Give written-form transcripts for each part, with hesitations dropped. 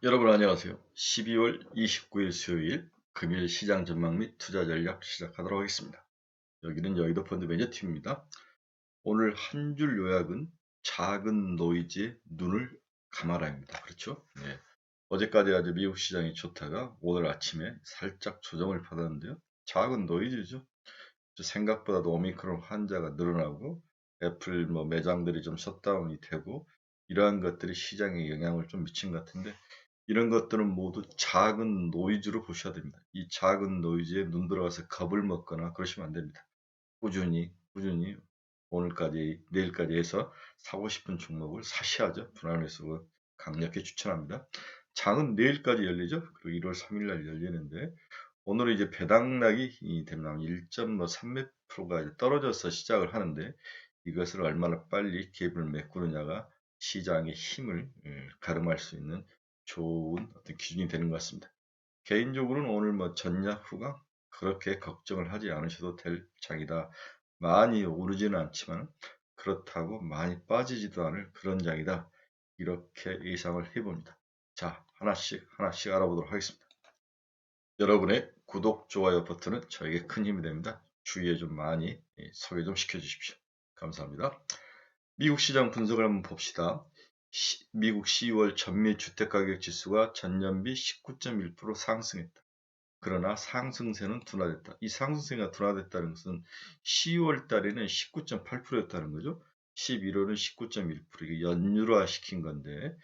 여러분 안녕하세요. 12월 29일 수요일 금일 시장 전망 및 투자 전략 시작하도록 하겠습니다. 여기는 여의도 펀드 매니저팀입니다. 오늘 한 줄 요약은 작은 노이즈에 눈을 감아라입니다. 그렇죠? 네. 어제까지 아주 미국 시장이 좋다가 오늘 아침에 살짝 조정을 받았는데요. 작은 노이즈죠. 생각보다도 오미크론 환자가 늘어나고 애플 매장들이 좀 셧다운이 되고 이러한 것들이 시장에 영향을 좀 미친 것 같은데 이런 것들은 모두 작은 노이즈로 보셔야 됩니다. 이 작은 노이즈에 눈 들어가서 겁을 먹거나 그러시면 안 됩니다. 꾸준히 오늘까지 내일까지 해서 사고 싶은 종목을 사셔야죠. 불안해서 강력히 추천합니다. 장은 내일까지 열리죠. 그리고 1월 3일 날 열리는데 오늘은 이제 배당락이 되면 1.3%가 떨어져서 시작을 하는데 이것을 얼마나 빨리 갭을 메꾸느냐가 시장의 힘을 가름할 수 있는 좋은 어떤 기준이 되는 것 같습니다. 개인적으로는 오늘 전략 후가 그렇게 걱정을 하지 않으셔도 될 장이다. 많이 오르지는 않지만 그렇다고 많이 빠지지도 않을 그런 장이다. 이렇게 예상을 해봅니다. 자, 하나씩 알아보도록 하겠습니다. 여러분의 구독, 좋아요 버튼은 저에게 큰 힘이 됩니다. 주위에 좀 많이 소개 좀 시켜주십시오. 감사합니다. 미국 시장 분석을 한번 봅시다. 미국 10월 전미 주택가격지수가 전년비 19.1% 상승했다. 그러나 상승세는 둔화됐다. 이 상승세가 둔화됐다는 것은 10월 달에는 19.8%였다는 거죠. 11월은 19.1%, 이게 연율화시킨 건데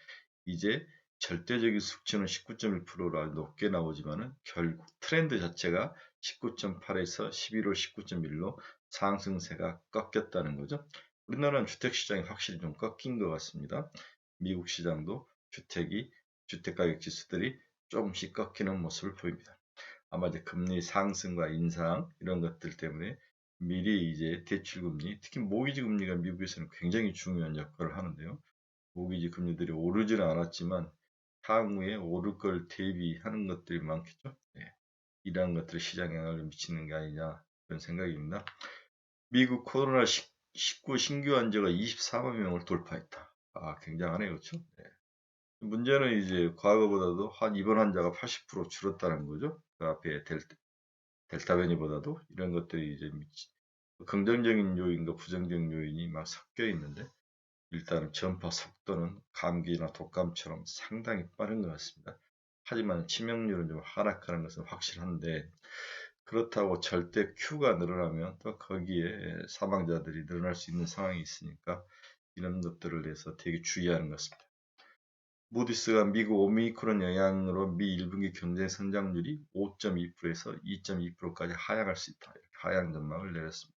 이제 절대적인 수치는 19.1%라 높게 나오지만은 결국 트렌드 자체가 19.8에서 11월 19.1로 상승세가 꺾였다는 거죠. 우리나라는 주택시장이 확실히 좀 꺾인 것 같습니다. 미국 시장도 주택가격 지수들이 조금씩 꺾이는 모습을 보입니다. 아마 이제 금리 상승과 인상 이런 것들 때문에 미리 이제 대출금리, 특히 모기지 금리가 미국에서는 굉장히 중요한 역할을 하는데요. 모기지 금리들이 오르지는 않았지만 향후에 오를 걸 대비하는 것들이 많겠죠. 네. 이러한 것들이 시장에 영향을 미치는 게 아니냐 그런 생각입니다. 미국 코로나19 신규 환자가 24만 명을 돌파했다. 굉장하네요. 그렇죠? 네. 문제는 이제 과거보다도 입원 환자가 80% 줄었다는 거죠. 그 앞에 델타 변이보다도 이런 것들이 이제 긍정적인 요인과 부정적인 요인이 막 섞여 있는데 일단 전파 속도는 감기나 독감처럼 상당히 빠른 것 같습니다. 하지만 치명률은 좀 하락하는 것은 확실한데 그렇다고 절대 Q가 늘어나면 또 거기에 사망자들이 늘어날 수 있는 상황이 있으니까 이런 것들을 대해서 되게 주의하는 것 같습니다. 무디스가 미국 오미크론 영향으로 미 1분기 경제 성장률이 5.2%에서 2.2%까지 하향할 수 있다. 이렇게 하향 전망을 내렸습니다.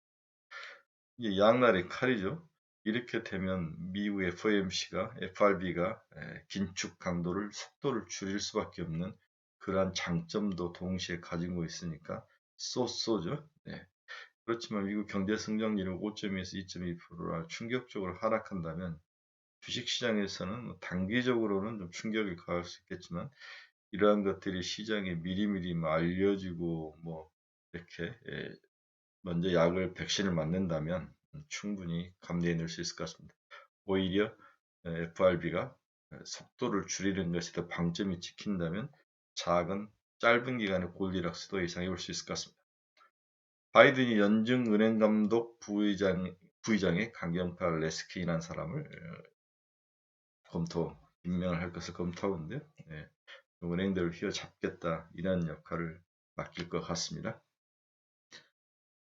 이게 양날의 칼이죠. 이렇게 되면 미국 FRB가 긴축 강도를 속도를 줄일 수밖에 없는 그러한 장점도 동시에 가지고 있으니까 쏘죠. 네. 그렇지만 미국 경제 성장률이 5.2에서 2.2%라 충격적으로 하락한다면 주식시장에서는 단기적으로는 좀 충격을 가할 수 있겠지만 이러한 것들이 시장에 미리미리 알려지고 이렇게 먼저 백신을 맞는다면 충분히 감내해낼 수 있을 것 같습니다. 오히려 FRB가 속도를 줄이는 것에 더 방점이 찍힌다면 짧은 기간의 골디락스도 예상해 볼 수 있을 것 같습니다. 바이든이 연준은행감독 부의장에 강경파 레스키라는 사람을 임명을 할 것을 검토하고 있는데요. 네, 은행들을 휘어잡겠다 이런 역할을 맡길 것 같습니다.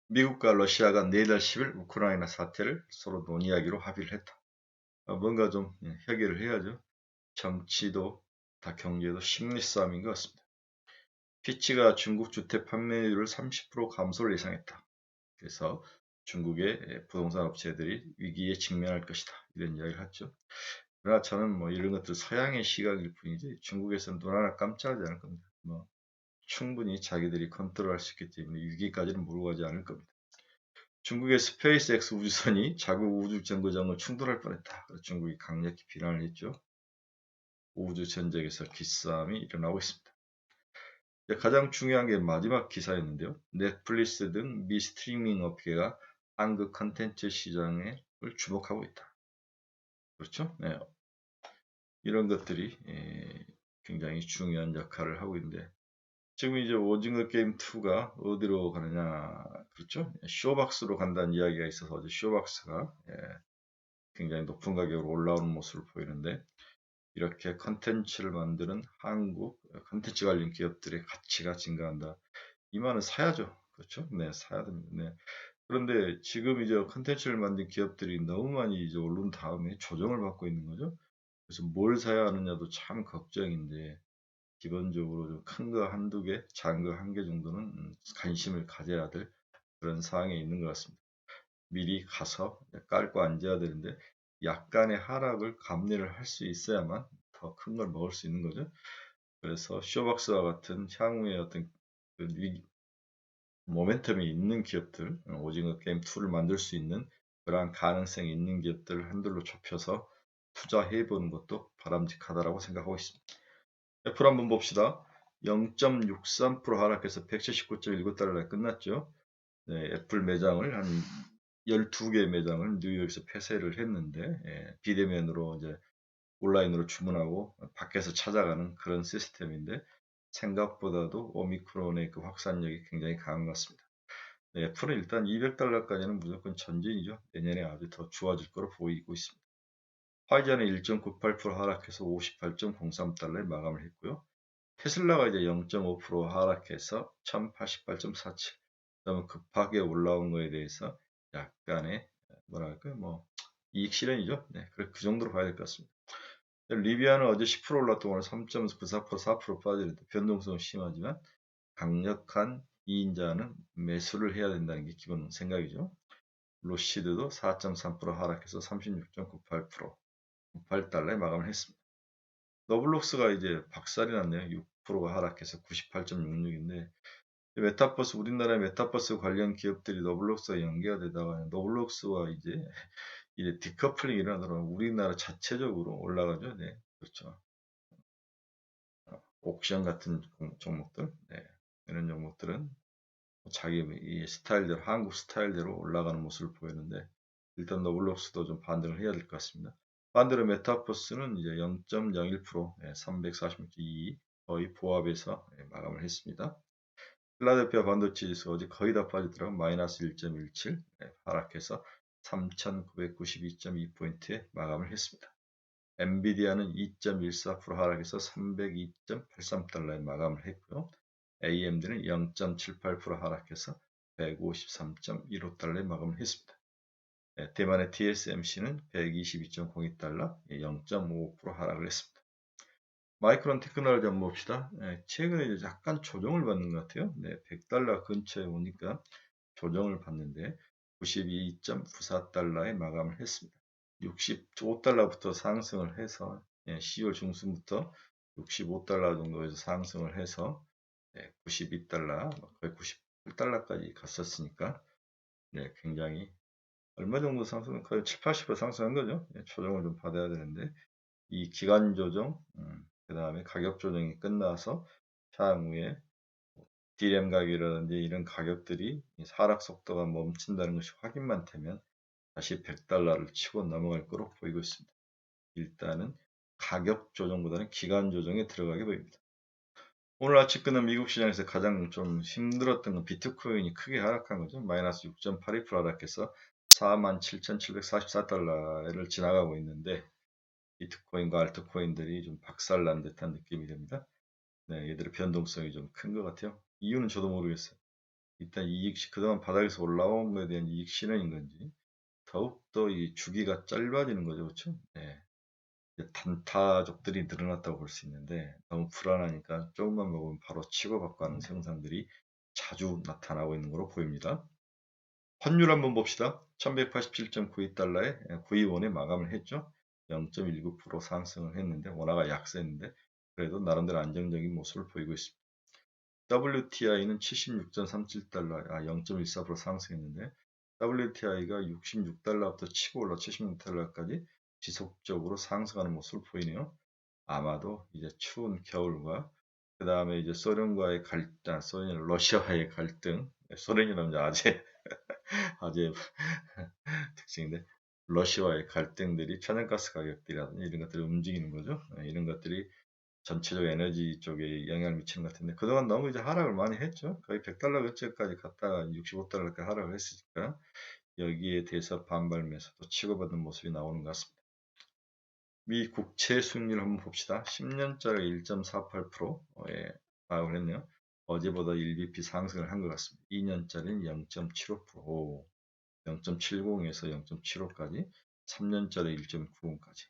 미국과 러시아가 내달 10일 우크라이나 사태를 서로 논의하기로 합의를 했다. 뭔가 좀 협의를 해야죠. 정치도 다 경제도 심리 싸움인 것 같습니다. 피치가 중국 주택 판매율을 30% 감소를 예상했다. 그래서 중국의 부동산 업체들이 위기에 직면할 것이다. 이런 이야기를 했죠. 그러나 저는 이런 것들 서양의 시각일 뿐이지 중국에서는 눈 하나 깜짝하지 않을 겁니다. 충분히 자기들이 컨트롤할 수 있기 때문에 위기까지는 몰고 가지 않을 겁니다. 중국의 스페이스X 우주선이 자국 우주 정거장을 충돌할 뻔했다. 중국이 강력히 비난을 했죠. 우주 전쟁에서 기싸움이 일어나고 있습니다. 가장 중요한 게 마지막 기사였는데요. 넷플릭스 등 미 스트리밍 업계가 한국 컨텐츠 시장을 주목하고 있다. 그렇죠? 네. 이런 것들이 굉장히 중요한 역할을 하고 있는데 지금 이제 오징어 게임 2가 어디로 가느냐 그렇죠? 쇼박스로 간다는 이야기가 있어서 어제 쇼박스가 굉장히 높은 가격으로 올라오는 모습을 보이는데 이렇게 컨텐츠를 만드는 한국 컨텐츠 관련 기업들의 가치가 증가한다. 이 말은 사야죠. 그렇죠? 네, 사야 됩니다. 네. 그런데 지금 이제 컨텐츠를 만든 기업들이 너무 많이 이제 오른 다음에 조정을 받고 있는 거죠. 그래서 뭘 사야 하느냐도 참 걱정인데 기본적으로 좀 큰 거 한두 개, 작은 거 한 개 정도는 관심을 가져야 될 그런 상황에 있는 것 같습니다. 미리 가서 깔고 앉아야 되는데 약간의 하락을 감내를 할 수 있어야만 더 큰 걸 먹을 수 있는 거죠. 그래서 쇼박스와 같은 향후에 어떤 그 모멘텀이 있는 기업들, 오징어 게임 2를 만들 수 있는 그러한 가능성이 있는 기업들을 한둘로 좁혀서 투자해 보는 것도 바람직하다라고 생각하고 있습니다. 애플 한번 봅시다. 0.63% 하락해서 179.19달러에 끝났죠. 네, 애플 매장을 한 12개 매장을 뉴욕에서 폐쇄를 했는데 비대면으로 이제 온라인으로 주문하고 밖에서 찾아가는 그런 시스템인데 생각보다도 오미크론의 그 확산력이 굉장히 강한 것 같습니다. 네, 애플은 일단 200달러까지는 무조건 전진이죠. 내년에 아주 더 좋아질 거로 보이고 있습니다. 화이자는 1.98% 하락해서 58.03달러에 마감을 했고요. 테슬라가 이제 0.5% 하락해서 1088.47. 너무 급하게 올라온 거에 대해서 약간의 뭐랄까 뭐 이익 실현이죠. 네, 그 정도로 봐야 될 것 같습니다. 리비아는 어제 10% 올랐던 오늘 3.94% 4% 빠지는데 변동성은 심하지만 강력한 이인자는 매수를 해야 된다는 게 기본 생각이죠. 로시드도 4.3% 하락해서 36.98%, 98달러에 마감을 했습니다. 너블록스가 이제 박살이 났네요. 6%가 하락해서 98.66인데 메타버스 우리나라의 메타버스 관련 기업들이 너블록스와 연계가 되다가 너블록스와 이제 디커플링이 일어나더라고요. 우리나라 자체적으로 올라가죠. 네, 그렇죠. 옥션 같은 종목들, 네, 이런 종목들은 자기 이 스타일대로 한국 스타일대로 올라가는 모습을 보이는데 일단 너블록스도 좀 반등을 해야 될 것 같습니다. 반대로 메타버스는 이제 0.01% 346.22 거의 보합에서 마감을 했습니다. 필라델피아 반도체 지수 어제 거의 다 빠지더라고 마이너스 1.17 하락해서 3,992.2포인트에 마감을 했습니다. 엔비디아는 2.14% 하락해서 302.83달러에 마감을 했고요. AMD는 0.78% 하락해서 153.15달러에 마감을 했습니다. 대만의 TSMC는 122.02달러, 0.55% 하락을 했습니다. 마이크론 테크놀로지 한번 봅시다. 최근에 약간 조정을 받는 것 같아요. 100달러 근처에 오니까 조정을 받는데 92.94달러에 마감을 했습니다. 65달러부터 상승을 해서 10월 중순부터 65달러 정도에서 상승을 해서 92달러, 거의 98달러까지 갔었으니까 굉장히 얼마 정도 상승, 거의 7, 80% 상승한 거죠. 조정을 좀 받아야 되는데 이 기간 조정, 그 다음에 가격 조정이 끝나서 향후에 DRAM 가격이라든지 이런 가격들이 하락 속도가 멈춘다는 것이 확인만 되면 다시 100달러를 치고 넘어갈 거로 보이고 있습니다. 일단은 가격 조정보다는 기간 조정에 들어가게 보입니다. 오늘 아침 끝난 미국 시장에서 가장 좀 힘들었던 건 비트코인이 크게 하락한 거죠. 마이너스 6.82% 하락해서 47,744달러를 지나가고 있는데 비트코인과 알트코인들이 좀 박살난 듯한 느낌이 듭니다. 네, 얘들의 변동성이 좀 큰 것 같아요. 이유는 저도 모르겠어요. 일단 그동안 바닥에서 올라온 거에 대한 이익 실현인 건지 더욱더 이 주기가 짧아지는 거죠. 그렇죠? 네. 단타족들이 늘어났다고 볼 수 있는데 너무 불안하니까 조금만 먹으면 바로 치고받고 하는 현상들이 자주 나타나고 있는 것으로 보입니다. 환율 한번 봅시다. 1187.92달러에 921에 마감을 했죠. 0.19% 상승을 했는데 원화가 약세했는데 그래도 나름대로 안정적인 모습을 보이고 있습니다. WTI는 76.37달러, 0.14% 상승했는데 WTI가 66달러부터 치고 올라 76달러까지 지속적으로 상승하는 모습을 보이네요. 아마도 이제 추운 겨울과 그 다음에 이제 소련과의 갈등, 러시아와의 갈등, 소련이라면 아재 아재 특징인데 러시아와의 갈등들이 천연가스 가격들이라든지 이런 것들이 움직이는 거죠. 이런 것들이 전체적 에너지 쪽에 영향을 미치는 것 같은데 그동안 너무 이제 하락을 많이 했죠. 거의 100달러 근처까지 갔다가 65달러까지 하락을 했으니까 여기에 대해서 반발 매수도 치고받는 모습이 나오는 것 같습니다. 미 국채 수익률 한번 봅시다. 10년짜리 1.48%에 하락을 했네요. 어제보다 1bp 상승을 한 것 같습니다. 2년짜리는 0.75%, 0.70에서 0.75까지, 3년짜리 1.90까지.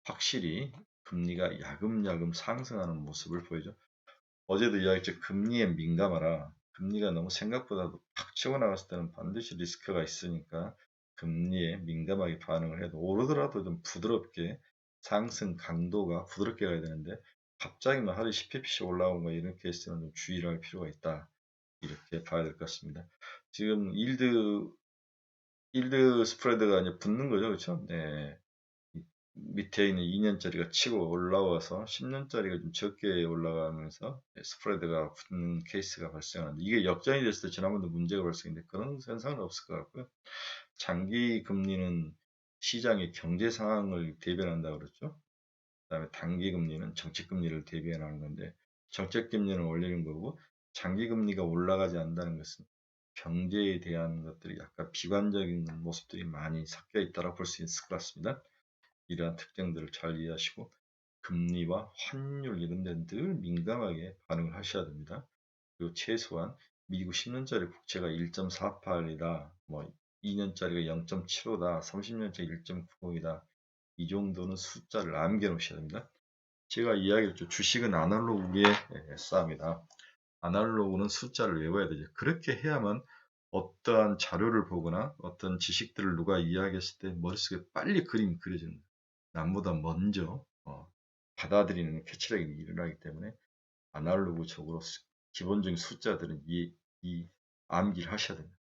확실히 금리가 야금야금 상승하는 모습을 보이죠. 어제도 이야기했죠. 금리에 민감하라. 금리가 너무 생각보다도 팍 치고 나갔을 때는 반드시 리스크가 있으니까 금리에 민감하게 반응을 해도 오르더라도 좀 부드럽게 상승 강도가 부드럽게 가야 되는데 갑자기 뭐 하루에 10pp씩 올라오는 거 이런 케이스는 좀 주의를 할 필요가 있다. 이렇게 봐야 될 것 같습니다. 지금 일드 스프레드가 이제 붙는 거죠. 그렇죠? 네. 밑에 있는 2년짜리가 치고 올라와서 10년짜리가 좀 적게 올라가면서 스프레드가 붙는 케이스가 발생하는데 이게 역전이 됐을 때 지난번도 문제가 발생했는데 그런 현상은 없을 것 같고요. 장기 금리는 시장의 경제 상황을 대변한다고 그랬죠. 그다음에 단기 금리는 정책 금리를 대변하는 건데 정책 금리는 올리는 거고 장기 금리가 올라가지 않는다는 것은 경제에 대한 것들이 약간 비관적인 모습들이 많이 섞여 있다고 볼 수 있을 것 같습니다. 이러한 특징들을 잘 이해하시고 금리와 환율 이런 데는 늘 민감하게 반응을 하셔야 됩니다. 그리고 최소한 미국 10년짜리 국채가 1.48이다, 뭐 2년짜리가 0.75다, 30년짜리 1.90이다. 이 정도는 숫자를 남겨 놓으셔야 됩니다. 제가 이야기했죠. 주식은 아날로그의 싸움이다. 아날로그는 숫자를 외워야 되죠. 그렇게 해야만 어떠한 자료를 보거나 어떤 지식들을 누가 이야기했을 때 머릿속에 빨리 그림이 그려지는 거예요. 남보다 먼저 받아들이는 캐치력이 일어나기 때문에 아날로그적으로 기본적인 숫자들은 이 암기를 하셔야 됩니다.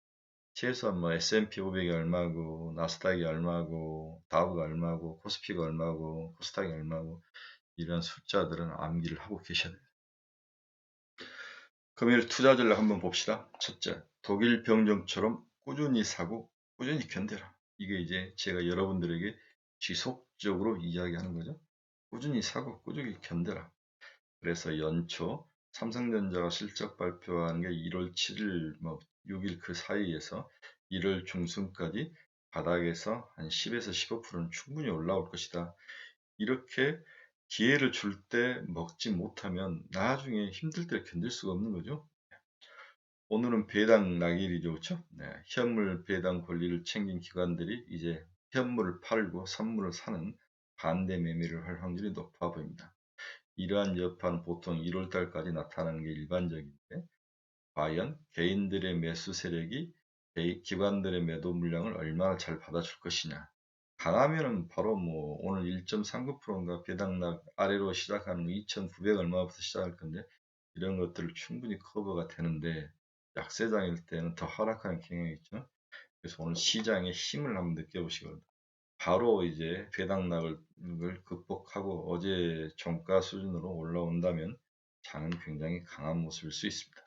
최소한 뭐 S&P 500이 얼마고 나스닥이 얼마고 다우가 얼마고 코스피가 얼마고 코스닥이 얼마고 이런 숫자들은 암기를 하고 계셔야 됩니다. 금일 투자 전략 한번 봅시다. 첫째, 독일 병정처럼 꾸준히 사고 꾸준히 견뎌라. 이게 이제 제가 여러분들에게 지속적으로 이야기하는 거죠. 꾸준히 사고 꾸준히 견뎌라. 그래서 연초 삼성전자가 실적 발표하는 게 1월 7일, 뭐 6일 그 사이에서 1월 중순까지 바닥에서 한 10에서 15%는 충분히 올라올 것이다. 이렇게 기회를 줄 때 먹지 못하면 나중에 힘들 때 견딜 수가 없는 거죠. 오늘은 배당 낙일이죠, 그렇죠? 네, 현물 배당 권리를 챙긴 기관들이 이제 현물을 팔고 선물을 사는 반대 매매를 할 확률이 높아 보입니다. 이러한 여파는 보통 1월 달까지 나타나는 게 일반적인데 과연 개인들의 매수 세력이 기관들의 매도 물량을 얼마나 잘 받아줄 것이냐. 강하면은 바로 뭐 오늘 1.39%인가 배당락 아래로 시작하는 2,900 얼마부터 시작할 건데 이런 것들을 충분히 커버가 되는데 약세장일 때는 더 하락하는 경향이 있죠. 그래서 오늘 시장의 힘을 한번 느껴보시거든요. 바로 이제 배당락을 극복하고 어제 종가 수준으로 올라온다면 장은 굉장히 강한 모습일 수 있습니다.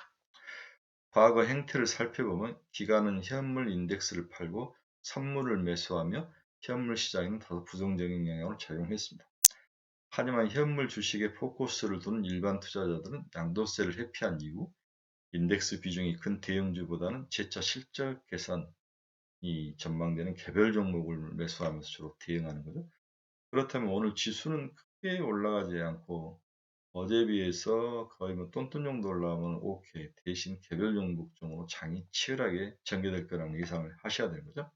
과거 행태를 살펴보면 기관은 현물 인덱스를 팔고 선물을 매수하며 현물 시장에는 다소 부정적인 영향을 작용했습니다. 하지만 현물 주식에 포커스를 둔 일반 투자자들은 양도세를 회피한 이후 인덱스 비중이 큰 대형주보다는 재차 실적 개선이 전망되는 개별 종목을 매수하면서 주로 대응하는 거죠. 그렇다면 오늘 지수는 크게 올라가지 않고 어제에 비해서 거의 뭐 똔똔 정도 올라오면 오케이. 대신 개별 종목종으로 장이 치열하게 전개될 거라는 예상을 하셔야 되는 거죠.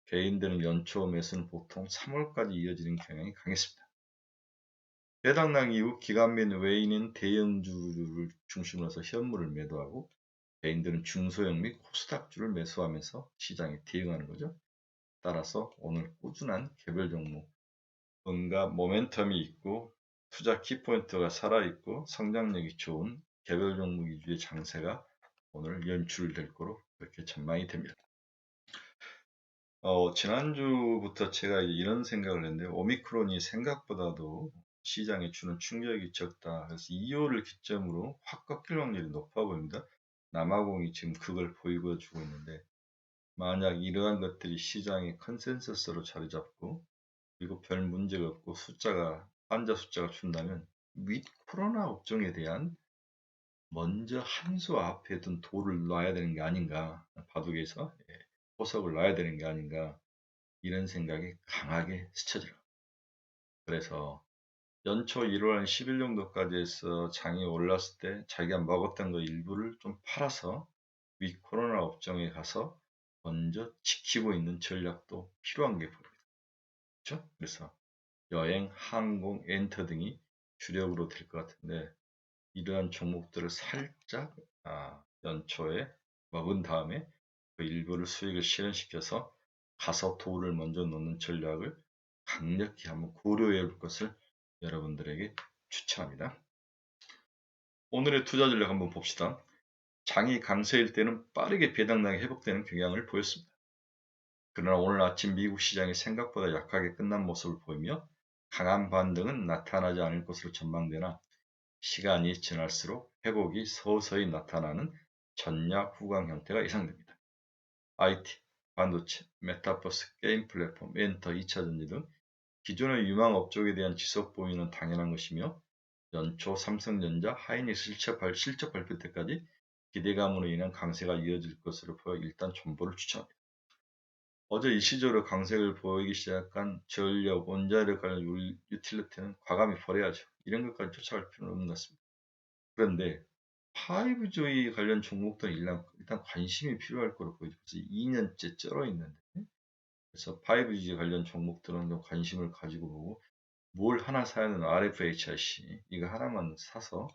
개인들은 연초 매수는 보통 3월까지 이어지는 경향이 강했습니다. 배당락 이후 기관 및 외인인 대형주를 중심으로 해서 현물을 매도하고 개인들은 중소형 및 코스닥주를 매수하면서 시장에 대응하는 거죠. 따라서 오늘 꾸준한 개별 종목, 뭔가 모멘텀이 있고 투자 키포인트가 살아있고 성장력이 좋은 개별 종목 위주의 장세가 오늘 연출될 거로 그렇게 전망이 됩니다. 지난주부터 제가 이런 생각을 했는데 오미크론이 생각보다도 시장에 주는 충격이 적다. 그래서 2월을 기점으로 확 꺾일 확률이 높아 보입니다. 남아공이 지금 그걸 보여주고 있는데 만약 이러한 것들이 시장의 컨센서스로 자리 잡고 그리고 별 문제가 없고 환자 숫자가 준다면 윗 코로나 업종에 대한 먼저 한 수 앞에 둔 돌을 놔야 되는 게 아닌가, 바둑에서 포석을 놔야 되는 게 아닌가, 이런 생각이 강하게 스쳐져요. 그래서 연초 1월 한 10일 정도까지 해서 장이 올랐을 때 자기가 먹었던 거 일부를 좀 팔아서 윗 코로나 업종에 가서 먼저 지키고 있는 전략도 필요한 게 보입니다. 그렇죠? 그래서 여행, 항공, 엔터 등이 주력으로 될 것 같은데, 이러한 종목들을 살짝 연초에 먹은 다음에 그 일부를 수익을 실현시켜서 가서 도를 먼저 넣는 전략을 강력히 한번 고려해 볼 것을 여러분들에게 추천합니다. 오늘의 투자 전략 한번 봅시다. 장이 강세일 때는 빠르게 배당량이 회복되는 경향을 보였습니다. 그러나 오늘 아침 미국 시장이 생각보다 약하게 끝난 모습을 보이며 강한 반등은 나타나지 않을 것으로 전망되나 시간이 지날수록 회복이 서서히 나타나는 전략 후강 형태가 예상됩니다. IT, 반도체, 메타버스, 게임 플랫폼, 엔터, 2차전지 등 기존의 유망 업종에 대한 지속 보유는 당연한 것이며 연초 삼성전자, 하이닉스 실적 발표 때까지 기대감으로 인한 강세가 이어질 것으로 보여 일단 존버를 추천합니다. 어제 일시적으로 강세를 보이기 시작한 전력, 원자력 관련 유틸리티는 과감히 버려야죠. 이런 것까지 쫓아갈 필요는 없는 것 같습니다. 그런데 5G 관련 종목들은 일단 관심이 필요할 거로 보이죠. 그래서 2년째 쩔어 있는데, 그래서 5G 관련 종목들은 좀 관심을 가지고 보고, 뭘 하나 사야 하는 RFHIC 이거 하나만 사서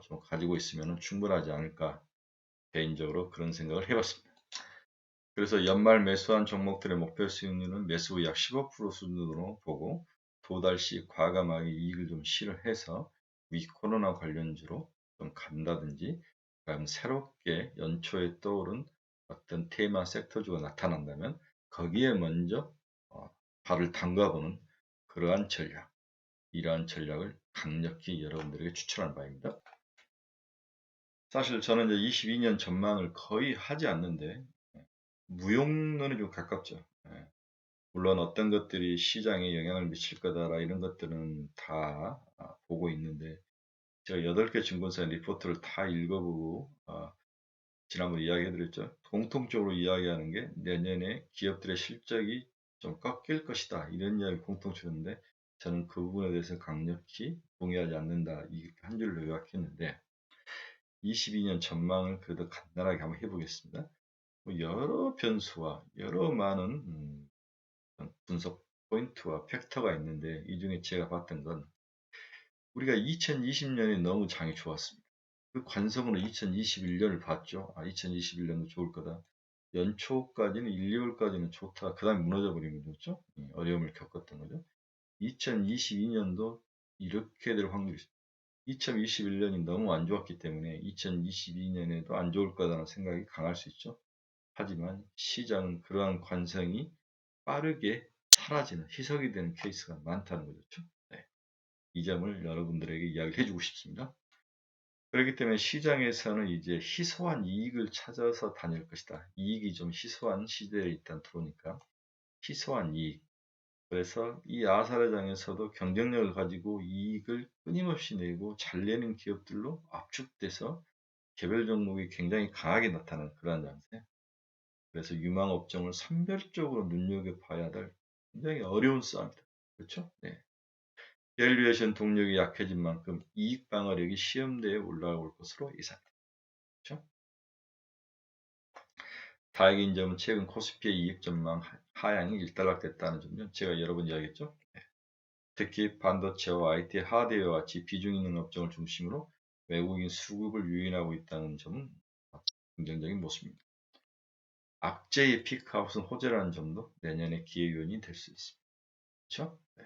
좀 가지고 있으면 충분하지 않을까, 개인적으로 그런 생각을 해봤습니다. 그래서 연말 매수한 종목들의 목표 수익률은 매수 후 약 15% 수준으로 보고 도달시 과감하게 이익을 좀 실현해서 위 코로나 관련주로 좀 간다든지, 그다음 새롭게 연초에 떠오른 어떤 테마 섹터주가 나타난다면 거기에 먼저 발을 담가보는 그러한 전략, 이러한 전략을 강력히 여러분들에게 추천하는 바입니다. 사실 저는 이제 22년 전망을 거의 하지 않는데 무용론에 좀 가깝죠. 물론 어떤 것들이 시장에 영향을 미칠 거다라 이런 것들은 다 보고 있는데, 제가 8개 증권사 리포트를 다 읽어보고 지난번에 이야기해드렸죠. 공통적으로 이야기하는 게 내년에 기업들의 실적이 좀 꺾일 것이다, 이런 이야기 공통적인데, 저는 그 부분에 대해서 강력히 동의하지 않는다, 이 한 줄로 요약했는데, 22년 전망을 그래도 간단하게 한번 해보겠습니다. 여러 변수와 여러 많은 분석 포인트와 팩터가 있는데, 이 중에 제가 봤던 건 우리가 2020년에 너무 장이 좋았습니다. 그 관성으로 2021년을 봤죠. 2021년도 좋을 거다. 연초까지는 1, 2월까지는 좋다. 그 다음에 무너져 버린 거죠. 어려움을 겪었던 거죠. 2022년도 이렇게 될 확률이 있습니다. 2021년이 너무 안 좋았기 때문에 2022년에도 안 좋을 거다라는 생각이 강할 수 있죠. 하지만 시장은 그러한 관성이 빠르게 사라지는, 희석이 되는 케이스가 많다는 거죠. 네. 이 점을 여러분들에게 이야기를 해주고 싶습니다. 그렇기 때문에 시장에서는 이제 희소한 이익을 찾아서 다닐 것이다. 이익이 좀 희소한 시대에 일단 들어오니까 희소한 이익. 그래서 이 아사라장에서도 경쟁력을 가지고 이익을 끊임없이 내고 잘 내는 기업들로 압축돼서 개별 종목이 굉장히 강하게 나타나는 그러한 장세. 그래서 유망 업종을 선별적으로 눈여겨봐야 될 굉장히 어려운 싸움이다. 그렇죠? 네. 밸류에이션 동력이 약해진 만큼 이익 방어력이 시험대에 올라올 것으로 예상됩니다. 그렇죠? 다행인 점은 최근 코스피의 이익 전망 하향이 일단락됐다는 점요. 제가 여러 번 이야기했죠. 네. 특히 반도체와 IT, 하드웨어와 같이 비중 있는 업종을 중심으로 외국인 수급을 유인하고 있다는 점은 긍정적인 모습입니다. 악재의 피크아웃은 호재라는 점도 내년의 기회 요인이 될 수 있습니다. 그렇죠? 네.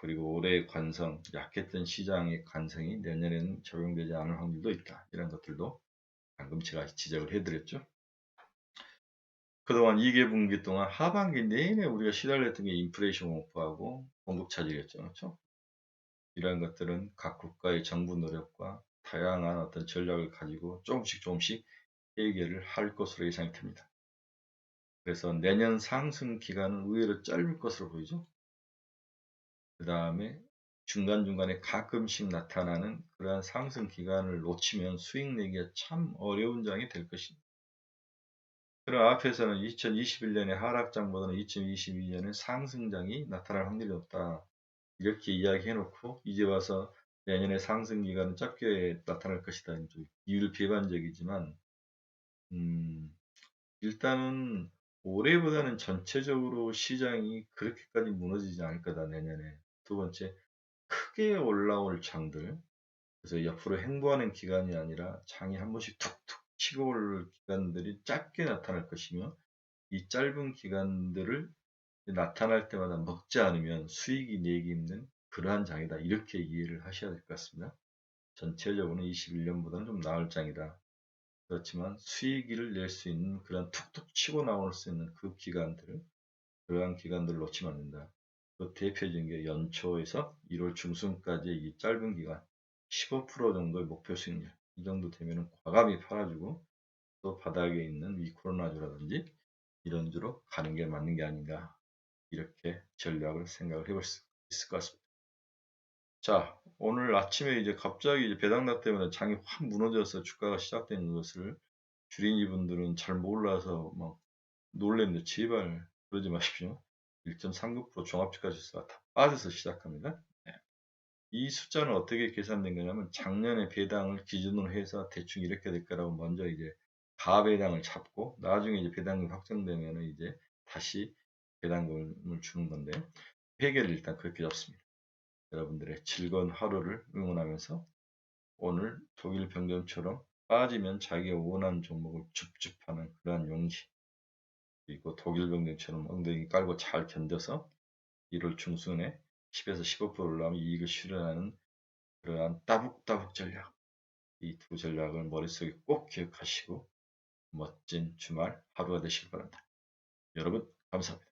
그리고 올해의 관성, 약했던 시장의 관성이 내년에는 적용되지 않을 확률도 있다. 이런 것들도 방금 제가 지적을 해드렸죠. 그동안 2개분기 동안 하반기 내내 우리가 시달렸던 게 인플레이션 오프하고 공급 차질이었죠. 그렇죠? 이러한 것들은 각 국가의 정부 노력과 다양한 어떤 전략을 가지고 조금씩 해결을 할 것으로 예상이 됩니다. 그래서 내년 상승 기간은 의외로 짧을 것으로 보이죠. 그 다음에 중간중간에 가끔씩 나타나는 그러한 상승 기간을 놓치면 수익 내기가 참 어려운 장이 될 것입니다. 그럼 앞에서는 2021년의 하락장보다는 2022년에 상승장이 나타날 확률이 높다. 이렇게 이야기해놓고 이제 와서 내년에 상승 기간은 짧게 나타날 것이다. 이율 비관적이지만 일단은 올해보다는 전체적으로 시장이 그렇게까지 무너지지 않을 거다. 내년에. 두 번째, 크게 올라올 장들, 그래서 옆으로 행보하는 기간이 아니라 장이 한 번씩 툭툭 치고 올 기간들이 짧게 나타날 것이며, 이 짧은 기간들을 나타날 때마다 먹지 않으면 수익이 내기 힘든 그러한 장이다. 이렇게 이해를 하셔야 될 것 같습니다. 전체적으로는 21년보다는 좀 나을 장이다. 그렇지만 수익을 낼 수 있는 그런 툭툭 치고 나올 수 있는 그 기간들, 그러한 기간들을 놓치면 안 된다. 그 대표적인 게 연초에서 1월 중순까지의 이 짧은 기간, 15% 정도의 목표 수익률, 이 정도 되면 과감히 팔아주고 또 바닥에 있는 이 코로나주라든지 이런 주로 가는 게 맞는 게 아닌가, 이렇게 전략을 생각을 해볼 수 있을 것 같습니다. 자, 오늘 아침에 이제 갑자기 이제 배당락 때문에 장이 확 무너져서 주가가 시작되는 것을 주린이 분들은 잘 몰라서 막 놀랬는데, 제발 그러지 마십시오. 1.39% 종합주가 지수가 다 빠져서 시작합니다. 네. 이 숫자는 어떻게 계산된 거냐면 작년에 배당을 기준으로 해서 대충 이렇게 될 거라고 먼저 이제 가배당을 잡고 나중에 이제 배당이 확정되면 이제 다시 배당금을 주는 건데, 회계를 일단 그렇게 잡습니다. 여러분들의 즐거운 하루를 응원하면서 오늘 독일 병정처럼 빠지면 자기가 원하는 종목을 줍줍하는 그러한 용기, 그리고 독일 병정처럼 엉덩이 깔고 잘 견뎌서 1월 중순에 10에서 15% 올라오면 이익을 실현하는 그러한 따북따북 전략, 이 두 전략을 머릿속에 꼭 기억하시고 멋진 주말 하루가 되시길 바랍니다. 여러분 감사합니다.